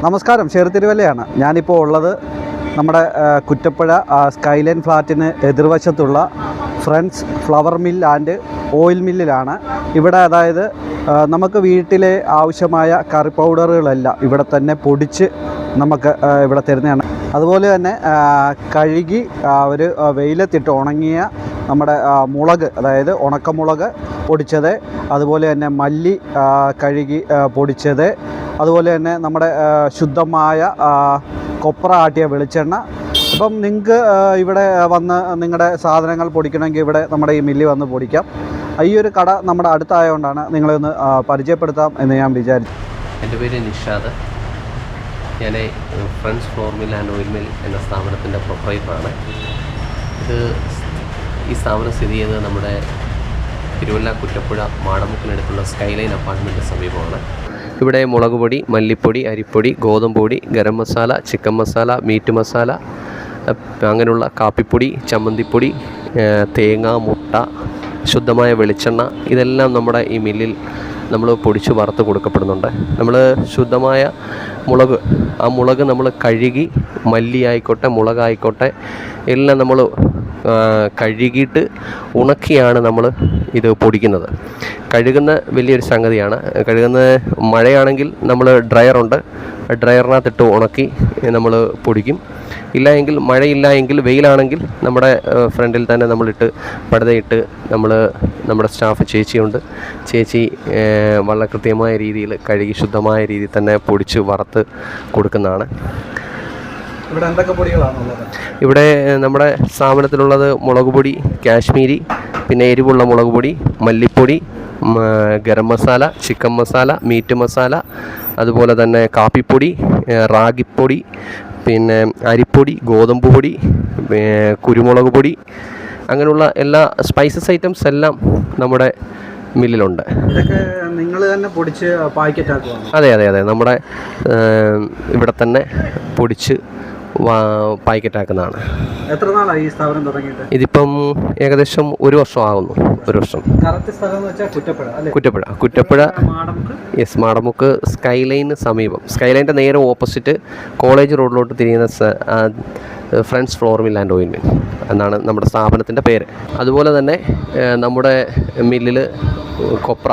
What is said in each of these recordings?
നമസ്കാരം, ഷെയർതിരുവല്ലയാണ്. ഞാനിപ്പോൾ ഉള്ളത് നമ്മുടെ കുറ്റപ്പുഴ സ്കൈലൈൻ ഫ്ലാറ്റിന് എതിർവശത്തുള്ള friends flower mill and oil മില്ലിലാണ്. ഇവിടെ അതായത് നമുക്ക് വീട്ടിലെ ആവശ്യമായ കറി പൗഡറുകളെല്ലാം ഇവിടെ തന്നെ പൊടിച്ച് നമുക്ക് ഇവിടെ തരുന്നതാണ്. അതുപോലെ തന്നെ കഴുകി ഒരു വെയിലത്തിട്ട് ഉണങ്ങിയ നമ്മുടെ മുളക്, അതായത് ഉണക്കമുളക് പൊടിച്ചത്, അതുപോലെ തന്നെ മല്ലി കഴുകി പൊടിച്ചത്, അതുപോലെ തന്നെ നമ്മുടെ ശുദ്ധമായ കൊപ്ര ആട്ടിയ വെളിച്ചെണ്ണ. അപ്പം നിങ്ങൾക്ക് ഇവിടെ വന്ന് നിങ്ങളുടെ സാധനങ്ങൾ പൊടിക്കണമെങ്കിൽ ഇവിടെ നമ്മുടെ ഈ മില്ലിൽ വന്ന് പൊടിക്കാം. ഈ ഒരു കട നമ്മുടെ അടുത്തായതുകൊണ്ടാണ് നിങ്ങളെ ഒന്ന് പരിചയപ്പെടുത്താം എന്ന് ഞാൻ വിചാരിച്ചു. എൻ്റെ പേര് നിഷാദ്. ഞാൻ friends floor mill and oil mill എന്ന സ്ഥാപനത്തിൻ്റെ പ്രൊപ്പറേറ്ററാണ്. ഈ സ്ഥാപനം സ്ഥിതി ചെയ്യുന്നത് നമ്മുടെ തിരുവല്ല കുറ്റപ്പുഴ മാടമുക്കിനടുത്തുള്ള സ്കൈലൈൻ അപ്പാർട്ട്മെൻറ്റിന് സമീപമാണ്. ഇവിടെ മുളക് പൊടി, മല്ലിപ്പൊടി, അരിപ്പൊടി, ഗോതമ്പ് പൊടി, ഗരം മസാല, ചിക്കൻ മസാല, മീറ്റ് മസാല, അങ്ങനെയുള്ള കാപ്പിപ്പൊടി, ചമ്മന്തിപ്പൊടി, തേങ്ങ, മുട്ട, ശുദ്ധമായ വെളിച്ചെണ്ണ, ഇതെല്ലാം നമ്മുടെ ഈ മില്ലിൽ നമ്മൾ പൊടിച്ച് വറുത്ത് കൊടുക്കപ്പെടുന്നുണ്ട്. നമ്മൾ ശുദ്ധമായ മുളക്, ആ മുളക് നമ്മൾ കഴുകി, മല്ലി ആയിക്കോട്ടെ മുളകായിക്കോട്ടെ എല്ലാം നമ്മൾ കഴുകിയിട്ട് ഉണക്കിയാണ് നമ്മൾ ഇത് പൊടിക്കുന്നത്. കഴുകുന്ന വലിയൊരു സംഗതിയാണ്. കഴുകുന്ന മഴയാണെങ്കിൽ നമ്മൾ ഡ്രയറുണ്ട്, ഡ്രയറിനകത്തിട്ട് ഉണക്കി നമ്മൾ പൊടിക്കും. ഇല്ല എങ്കിൽ മഴയില്ല എങ്കിൽ വെയിലാണെങ്കിൽ നമ്മുടെ ഫ്രണ്ടിൽ തന്നെ നമ്മളിട്ട് പടുതയിട്ട് നമ്മുടെ സ്റ്റാഫ് ചേച്ചിയുണ്ട്. ചേച്ചി വളരെ കൃത്യമായ രീതിയിൽ കഴുകി ശുദ്ധമായ രീതിയിൽ തന്നെ പൊടിച്ച് വറുത്ത് കൊടുക്കുന്നതാണ്. ഇവിടെ എന്തൊക്കെ പൊടികളാണുള്ളത്? ഇവിടെ നമ്മുടെ സ്ഥാപനത്തിലുള്ളത് മുളക് പൊടി, കാശ്മീരി, പിന്നെ എരിവുള്ള മുളക് പൊടി, മല്ലിപ്പൊടി, ഗരം മസാല, ചിക്കൻ മസാല, മീറ്റ് മസാല, അതുപോലെ തന്നെ കാപ്പിപ്പൊടി, റാഗിപ്പൊടി, പിന്നെ അരിപ്പൊടി, ഗോതമ്പ് പൊടി, കുരുമുളക് പൊടി, അങ്ങനെയുള്ള എല്ലാ സ്പൈസസ് ഐറ്റംസ് എല്ലാം നമ്മുടെ മില്ലിലുണ്ട്. ഇതൊക്കെ നിങ്ങൾ തന്നെ പൊടിച്ച് പാക്കറ്റ് ആക്കുക? അതെ, നമ്മുടെ ഇവിടെ തന്നെ പൊടിച്ച് പാക്കറ്റാക്കുന്നതാണ്. എത്ര നാളായി ഈ സ്ഥാപനം തുടങ്ങിയിട്ട്? ഇതിപ്പം ഏകദേശം 1 വർഷം ആകുന്നു. 1 വർഷം. കുറ്റപ്പുഴ യെസ്, മാടമുക്ക് സ്കൈലൈന് സമീപം, സ്കൈലൈൻ്റെ നേരെ ഓപ്പോസിറ്റ് കോളേജ് റോഡിലോട്ട് തിരിയുന്ന friends floor mill and oil mill എന്നാണ് നമ്മുടെ സ്ഥാപനത്തിൻ്റെ പേര്. അതുപോലെ തന്നെ നമ്മുടെ മില്ലിൽ കൊപ്ര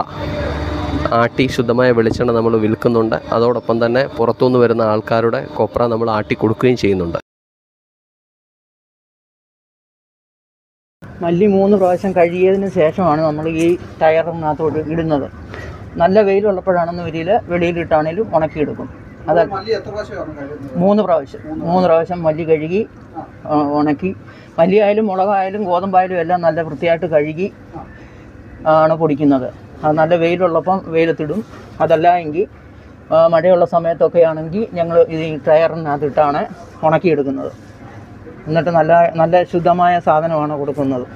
ആട്ടി ശുദ്ധമായ വെളിച്ചെണ്ണ നമ്മൾ വിൽക്കുന്നുണ്ട്. അതോടൊപ്പം തന്നെ പുറത്തുനിന്ന് വരുന്ന ആൾക്കാരുടെ കൊപ്ര നമ്മൾ ആട്ടി കൊടുക്കുകയും ചെയ്യുന്നുണ്ട്. മല്ലി 3 പ്രാവശ്യം കഴുകിയതിന് ശേഷമാണ് നമ്മൾ ഈ ടയറിനകത്തോട്ട് ഇടുന്നത്. നല്ല വെയിലുള്ളപ്പോഴാണെന്ന് വെളിയിലിട്ടാണേലും ഉണക്കിയെടുക്കും. അത് 3 പ്രാവശ്യം മല്ലി കഴുകി ഉണക്കി, മല്ലിയായാലും മുളകായാലും ഗോതമ്പായാലും എല്ലാം നല്ല വൃത്തിയായിട്ട് കഴുകി ആണ് പൊടിക്കുന്നത്. അത് നല്ല വെയിലുള്ളപ്പം വെയിലത്തിടും. അതല്ല എങ്കിൽ മഴയുള്ള സമയത്തൊക്കെ ആണെങ്കിൽ ഞങ്ങൾ ഈ ടയറിനകത്തിട്ടാണ് ഉണക്കിയെടുക്കുന്നത്. എന്നിട്ട് നല്ല ശുദ്ധമായ സാധനമാണ് കൊടുക്കുന്നത്.